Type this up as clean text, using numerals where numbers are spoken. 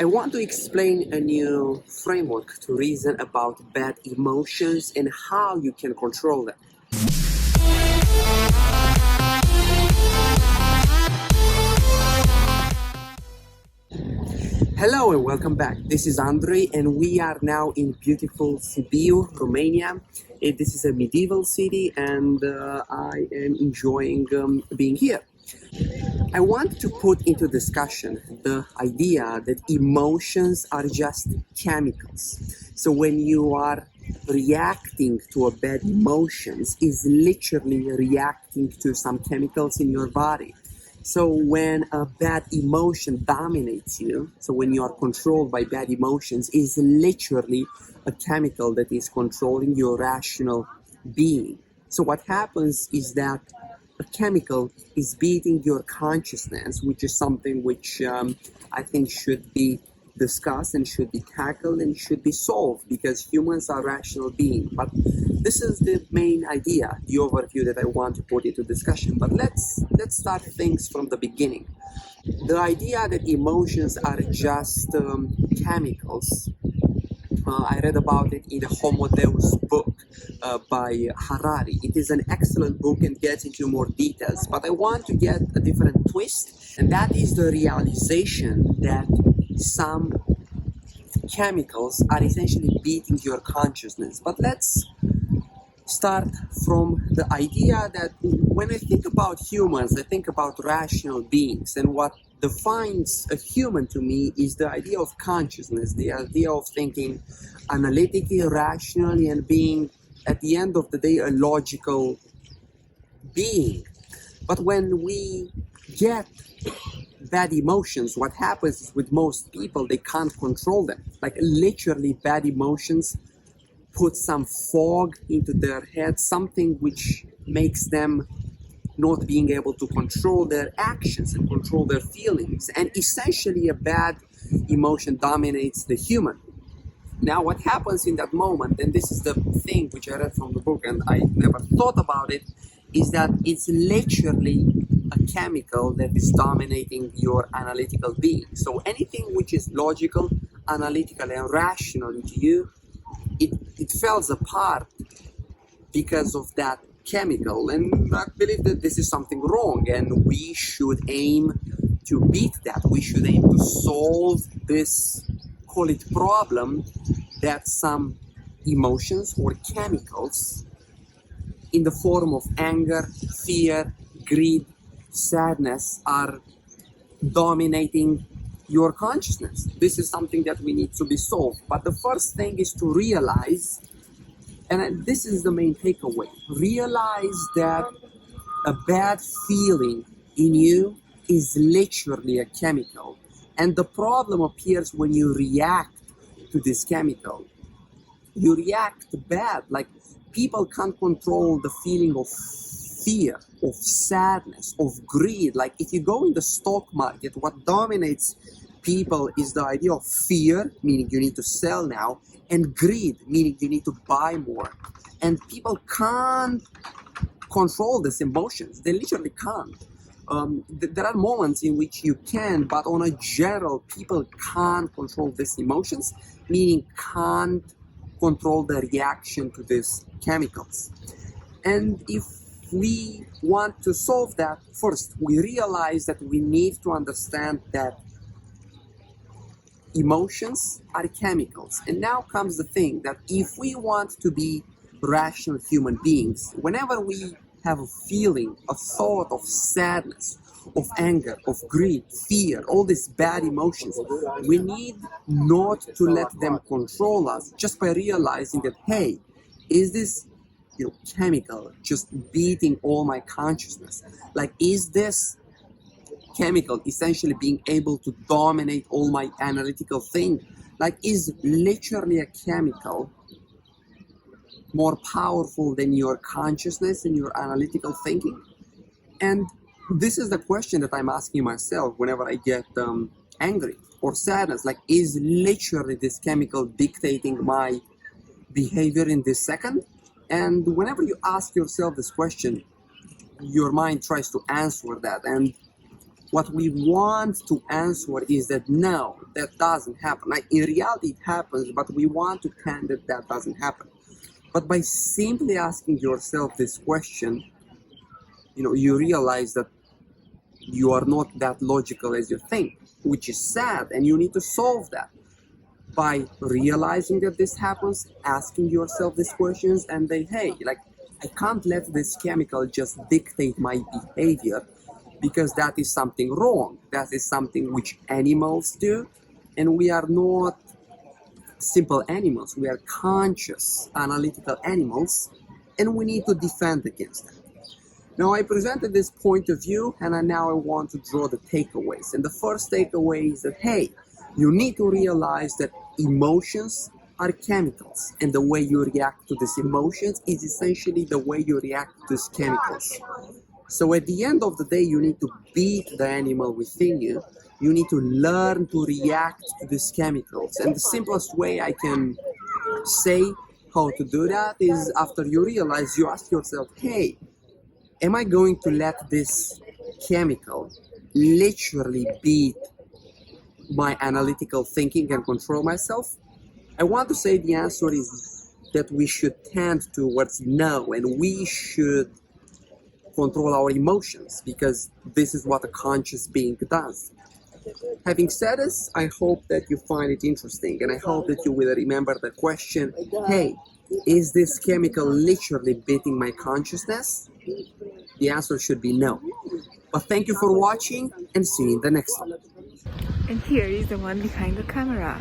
I want to explain a new framework to reason about bad emotions and how you can control them. Hello and welcome back. This is Andre and we are now in beautiful Sibiu, Romania. This is a medieval city and I am enjoying being here. I want to put into discussion the idea that emotions are just chemicals. So when you are reacting to a bad emotions is literally reacting to some chemicals in your body. So when a bad emotion dominates you, so when you are controlled by bad emotions, is literally a chemical that is controlling your rational being. So what happens is that a chemical is beating your consciousness, which is something which I think should be discussed and should be tackled and should be solved because humans are rational beings. But this is the main idea, the overview that I want to put into discussion. But let's start things from the beginning. The idea that emotions are just chemicals. I read about it in the Homo Deus book by Harari. It is an excellent book and gets into more details, but I want to get a different twist, and that is the realization that some chemicals are essentially beating your consciousness. But let's start from the idea that when I think about humans, I think about rational beings, and what defines a human to me is the idea of consciousness, the idea of thinking analytically, rationally, and being, at the end of the day, a logical being. But when we get bad emotions, what happens is with most people, they can't control them. Like literally bad emotions put some fog into their head, something which makes them not being able to control their actions and control their feelings. And essentially a bad emotion dominates the human. Now what happens in that moment, and this is the thing which I read from the book and I never thought about it, is that it's literally a chemical that is dominating your analytical being. So anything which is logical, analytical, and rational to you, it falls apart because of that chemical, and I believe that this is something wrong and we should aim to beat that. We should aim to solve this, call it problem, that some emotions or chemicals in the form of anger, fear, greed, sadness are dominating your consciousness. This is something that we need to be solved. But the first thing is to realize, and this is the main takeaway, realize that a bad feeling in you is literally a chemical. And the problem appears when you react to this chemical. You react bad, like people can't control the feeling of fear, of sadness, of greed. Like if you go in the stock market, what dominates people is the idea of fear, meaning you need to sell now, and greed, meaning you need to buy more. And people can't control these emotions. They literally can't. There are moments in which you can, but on a general, people can't control these emotions, meaning can't control the reaction to these chemicals. And if we want to solve that, first, we realize that we need to understand that emotions are chemicals. And now comes the thing that if we want to be rational human beings, whenever we have a feeling, a thought of sadness, of anger, of greed, fear, all these bad emotions, we need not to let them control us just by realizing that, hey, is this chemical just beating all my consciousness? Like, is this chemical essentially being able to dominate all my analytical thing? Like, is literally a chemical more powerful than your consciousness and your analytical thinking? And this is the question that I'm asking myself whenever I get angry or sadness. Like, is literally this chemical dictating my behavior in this second? And whenever you ask yourself this question, your mind tries to answer that. And what we want to answer is that no, that doesn't happen. Like in reality it happens, but we want to pretend that that doesn't happen. But by simply asking yourself this question, you realize that you are not that logical as you think, which is sad, and you need to solve that by realizing that this happens, asking yourself these questions, and then, hey, like, I can't let this chemical just dictate my behavior because that is something wrong. That is something which animals do, and we are not simple animals. We are conscious, analytical animals, and we need to defend against that. Now, I presented this point of view, and now I want to draw the takeaways. And the first takeaway is that, hey, you need to realize that emotions are chemicals, and the way you react to these emotions is essentially the way you react to these chemicals. So at the end of the day, you need to beat the animal within you. You need to learn to react to these chemicals. And the simplest way I can say how to do that is after you realize, you ask yourself, hey, am I going to let this chemical literally beat my analytical thinking and control myself? I want to say the answer is that we should tend towards no, and we should control our emotions, because this is what a conscious being does. Having said this, I hope that you find it interesting, and I hope that you will remember the question, hey, is this chemical literally beating my consciousness? The answer should be no. But thank you for watching, and see you in the next one. And here is the one behind the camera.